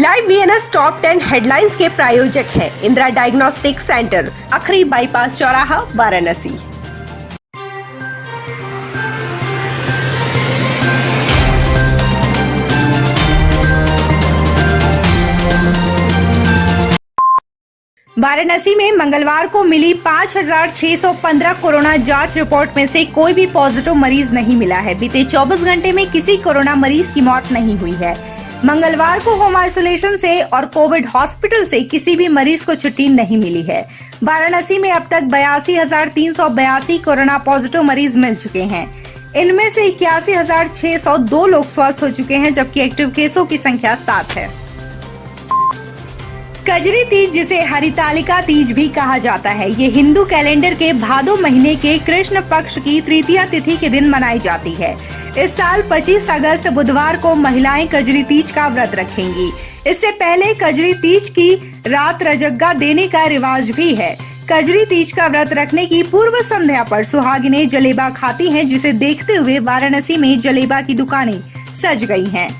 Live VNS top 10 headlines के प्रायोजक है इंदिरा डायग्नोस्टिक सेंटर, अखरी बाईपास चौराहा, वाराणसी। वाराणसी में मंगलवार को मिली 5,615 कोरोना जांच रिपोर्ट में से कोई भी पॉजिटिव मरीज नहीं मिला है। बीते 24 घंटे में किसी कोरोना मरीज की मौत नहीं हुई है। मंगलवार को होम आइसोलेशन से और कोविड हॉस्पिटल से किसी भी मरीज को छुट्टी नहीं मिली है। वाराणसी में अब तक 82,382 कोरोना पॉजिटिव मरीज मिल चुके हैं। इनमें से 81,602 लोग स्वस्थ हो चुके हैं, जबकि एक्टिव केसों की संख्या 7 है। कजरी तीज, जिसे हरितालिका तीज भी कहा जाता है, ये हिंदू कैलेंडर के भादो महीने के कृष्ण पक्ष की तृतीया तिथि के दिन मनाई जाती है। इस साल 25 अगस्त बुधवार को महिलाएं कजरी तीज का व्रत रखेंगी। इससे पहले कजरी तीज की रात रजग्गा देने का रिवाज भी है। कजरी तीज का व्रत रखने की पूर्व संध्या पर सुहागिनें जलेबा खाती हैं, जिसे देखते हुए वाराणसी में जलेबा की दुकानें सज गई हैं।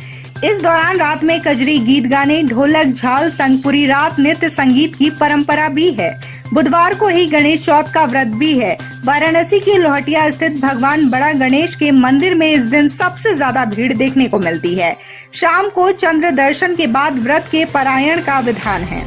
इस दौरान रात में कजरी गीत गाने, ढोलक, झाल संग पूरी रात नृत्य संगीत की परंपरा भी है। बुधवार को ही गणेश चौथ का व्रत भी है। वाराणसी के लोहटिया स्थित भगवान बड़ा गणेश के मंदिर में इस दिन सबसे ज्यादा भीड़ देखने को मिलती है। शाम को चंद्र दर्शन के बाद व्रत के पारायण का विधान है।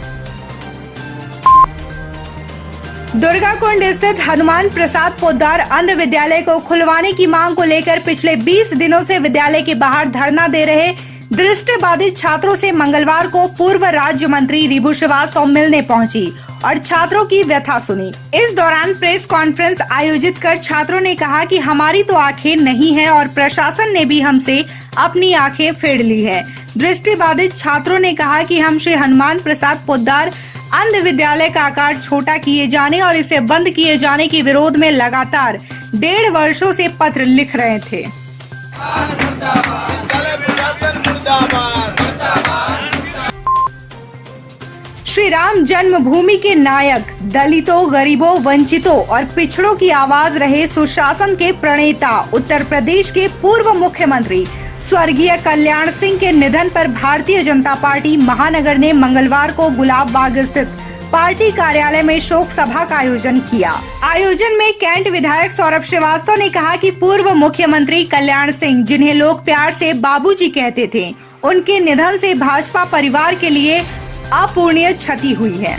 दुर्गाकुंड स्थित हनुमान प्रसाद पोद्दार अंध विद्यालय को खुलवाने की मांग को लेकर पिछले 20 दिनों से विद्यालय के बाहर धरना दे रहे दृष्टिबाधित छात्रों से मंगलवार को पूर्व राज्य मंत्री रिभु श्रीवास्तव मिलने पहुंची और छात्रों की व्यथा सुनी। इस दौरान प्रेस कॉन्फ्रेंस आयोजित कर छात्रों ने कहा कि हमारी तो आंखें नहीं है और प्रशासन ने भी हमसे अपनी आंखें फेर ली है। दृष्टिबाधित छात्रों ने कहा कि हम श्री हनुमान प्रसाद पोद्दार अंध विद्यालय का आकार छोटा किए जाने और इसे बंद किए जाने के विरोध में लगातार 1.5 वर्षों से पत्र लिख रहे थे। श्री राम जन्मभूमि के नायक, दलितों, गरीबों, वंचितों और पिछड़ों की आवाज रहे सुशासन के प्रणेता, उत्तर प्रदेश के पूर्व मुख्यमंत्री स्वर्गीय कल्याण सिंह के निधन पर भारतीय जनता पार्टी महानगर ने मंगलवार को गुलाब बाग स्थित पार्टी कार्यालय में शोक सभा का आयोजन किया। आयोजन में कैंट विधायक सौरभ श्रीवास्तव ने कहा कि पूर्व मुख्यमंत्री कल्याण सिंह, जिन्हें लोग प्यार से बाबूजी कहते थे, उनके निधन से भाजपा परिवार के लिए अपूरणीय क्षति हुई है।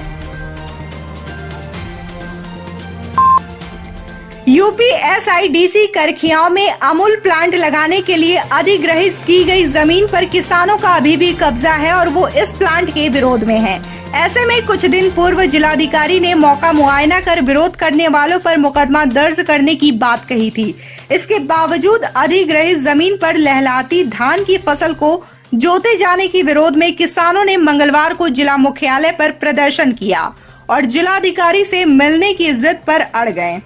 यूपी एसआईडीसी करखियाओं में अमूल प्लांट लगाने के लिए अधिग्रहित की गई जमीन पर किसानों का अभी भी कब्जा है और वो इस प्लांट के विरोध में हैं। ऐसे में कुछ दिन पूर्व जिलाधिकारी ने मौका मुआयना कर विरोध करने वालों पर मुकदमा दर्ज करने की बात कही थी। इसके बावजूद अधिग्रहित जमीन पर लहलहाती धान की फसल को जोते जाने के विरोध में किसानों ने मंगलवार को जिला मुख्यालय पर प्रदर्शन किया और जिलाधिकारी से मिलने की जिद पर अड़ गए।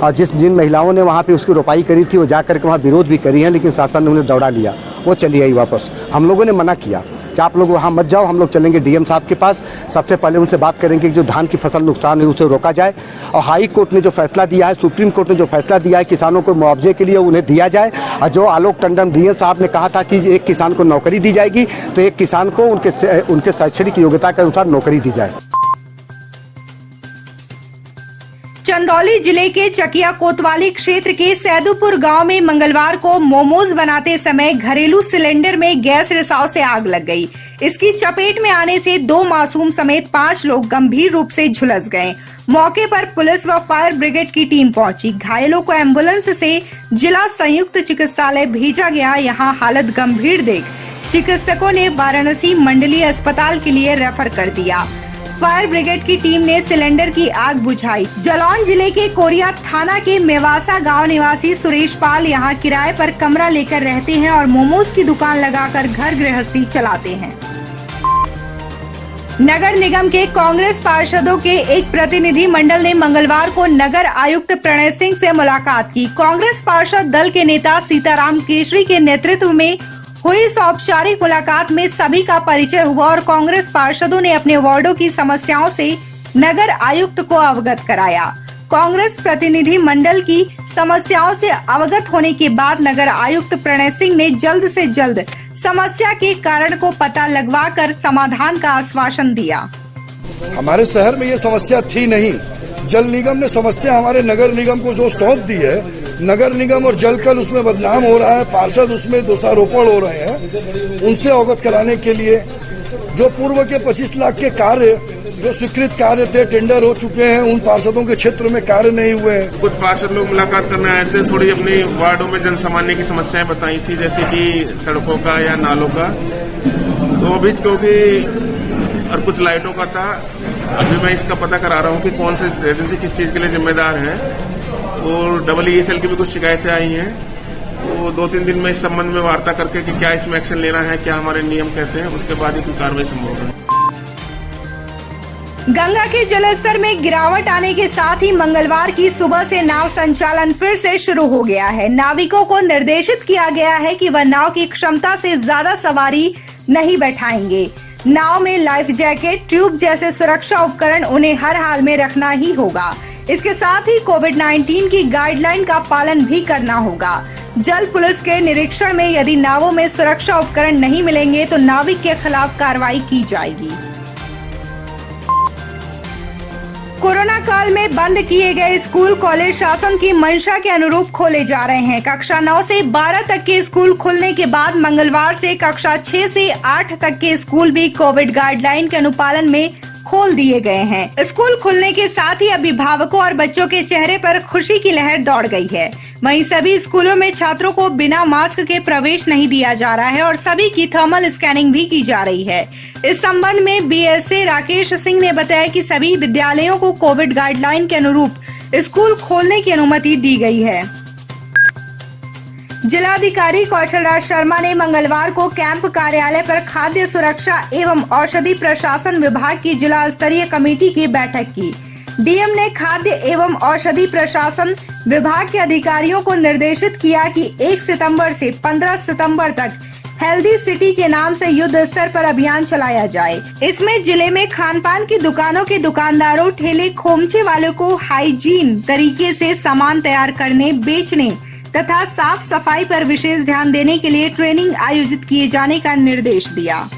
और जिन महिलाओं ने वहाँ पे उसकी रोपाई करी थी, वो जाकर के वहाँ विरोध भी करी है, लेकिन शासन ने उन्हें दौड़ा लिया, वो चली आई वापस। हम लोगों ने मना किया कि आप लोग वहाँ मत जाओ, हम लोग चलेंगे डीएम साहब के पास। सबसे पहले उनसे बात करेंगे कि जो धान की फसल नुकसान है उसे रोका जाए, और हाई कोर्ट ने जो फैसला दिया है, सुप्रीम कोर्ट ने जो फैसला दिया है, किसानों को मुआवजे के लिए उन्हें दिया जाए। और जो आलोक टंडन डीएम साहब ने कहा था कि एक किसान को नौकरी दी जाएगी, तो एक किसान को उनके शैक्षणिक योग्यता के अनुसार नौकरी दी जाए। चंदौली जिले के चकिया कोतवाली क्षेत्र के सैदुपुर गांव में मंगलवार को मोमोज बनाते समय घरेलू सिलेंडर में गैस रिसाव से आग लग गई। इसकी चपेट में आने से 2 मासूम समेत 5 लोग गंभीर रूप से झुलस गए। मौके पर पुलिस व फायर ब्रिगेड की टीम पहुंची। घायलों को एम्बुलेंस से जिला संयुक्त चिकित्सालय भेजा गया। यहां हालत गंभीर देख चिकित्सकों ने वाराणसी मंडलीय अस्पताल के लिए रेफर कर दिया। फायर ब्रिगेड की टीम ने सिलेंडर की आग बुझाई। जालौन जिले के कोरिया थाना के मेवासा गांव निवासी सुरेश पाल यहां किराए पर कमरा लेकर रहते हैं और मोमोज की दुकान लगाकर घर गृहस्थी चलाते हैं। नगर निगम के कांग्रेस पार्षदों के एक प्रतिनिधि मंडल ने मंगलवार को नगर आयुक्त प्रणय सिंह से मुलाकात की। कांग्रेस पार्षद दल के नेता सीताराम केशरी के नेतृत्व में हुई इस औपचारिक मुलाकात में सभी का परिचय हुआ और कांग्रेस पार्षदों ने अपने वार्डों की समस्याओं से नगर आयुक्त को अवगत कराया। कांग्रेस प्रतिनिधि मंडल की समस्याओं से अवगत होने के बाद नगर आयुक्त प्रणय सिंह ने जल्द से जल्द समस्या के कारण को पता लगवाकर समाधान का आश्वासन दिया। हमारे शहर में ये समस्या थी नहीं। जल निगम ने समस्या हमारे नगर निगम को जो सौंप दी है, नगर निगम और जल कल उसमें बदनाम हो रहा है, पार्षद उसमें दोषारोपण हो रहे हैं। उनसे अवगत कराने के लिए जो पूर्व के 25 लाख के कार्य जो स्वीकृत कार्य थे, टेंडर हो चुके हैं, उन पार्षदों के क्षेत्र में कार्य नहीं हुए हैं। कुछ पार्षद लोग मुलाकात करने आए थे, थोड़ी अपनी वार्डों में जल सामान्य की समस्याएं बताई थी, जैसे कि सड़कों का या नालों का, तो अभी क्योंकि और कुछ लाइटों का था। अभी मैं इसका पता करा रहा हूँ कि कौन से एजेंसी किस चीज के लिए जिम्मेदार है, और EESL की भी कुछ शिकायतें आई हैं। तो 2-3 दिन में इस संबंध में वार्ता करके कि क्या इसमें एक्शन लेना है, क्या हमारे नियम कहते हैं, उसके बाद ही कोई कार्रवाई संभव है। गंगा के जलस्तर में गिरावट आने के साथ ही मंगलवार की सुबह से नाव संचालन फिर से शुरू हो गया है। नाविकों को निर्देशित किया गया है कि वह नाव की क्षमता से ज्यादा सवारी नहीं बैठाएंगे। नाव में लाइफ जैकेट, ट्यूब जैसे सुरक्षा उपकरण उन्हें हर हाल में रखना ही होगा। इसके साथ ही कोविड-19 की गाइडलाइन का पालन भी करना होगा। जल पुलिस के निरीक्षण में यदि नावों में सुरक्षा उपकरण नहीं मिलेंगे तो नाविक के खिलाफ कार्रवाई की जाएगी। कोरोना काल में बंद किए गए स्कूल कॉलेज शासन की मंशा के अनुरूप खोले जा रहे हैं। कक्षा 9 से 12 तक के स्कूल खुलने के बाद मंगलवार से कक्षा 6 से 8 तक के स्कूल भी कोविड गाइडलाइन के अनुपालन में खोल दिए गए हैं। स्कूल खुलने के साथ ही अभिभावकों और बच्चों के चेहरे पर खुशी की लहर दौड़ गई है। वहीं सभी स्कूलों में छात्रों को बिना मास्क के प्रवेश नहीं दिया जा रहा है और सभी की थर्मल स्कैनिंग भी की जा रही है। इस संबंध में BSA राकेश सिंह ने बताया कि सभी विद्यालयों को कोविड गाइडलाइन के अनुरूप स्कूल खोलने की अनुमति दी गई है। जिलाधिकारी कौशल राज शर्मा ने मंगलवार को कैंप कार्यालय पर खाद्य सुरक्षा एवं औषधि प्रशासन विभाग की जिला स्तरीय कमेटी की बैठक की। डीएम ने खाद्य एवं औषधि प्रशासन विभाग के अधिकारियों को निर्देशित किया कि 1 सितंबर से 15 सितंबर तक हेल्दी सिटी के नाम से युद्ध स्तर पर अभियान चलाया जाए। इसमें जिले में खान पान की दुकानों के दुकानदारों, ठेले खोमचे वालों को हाइजीन तरीके से सामान तैयार करने, बेचने तथा साफ सफाई पर विशेष ध्यान देने के लिए ट्रेनिंग आयोजित किए जाने का निर्देश दिया।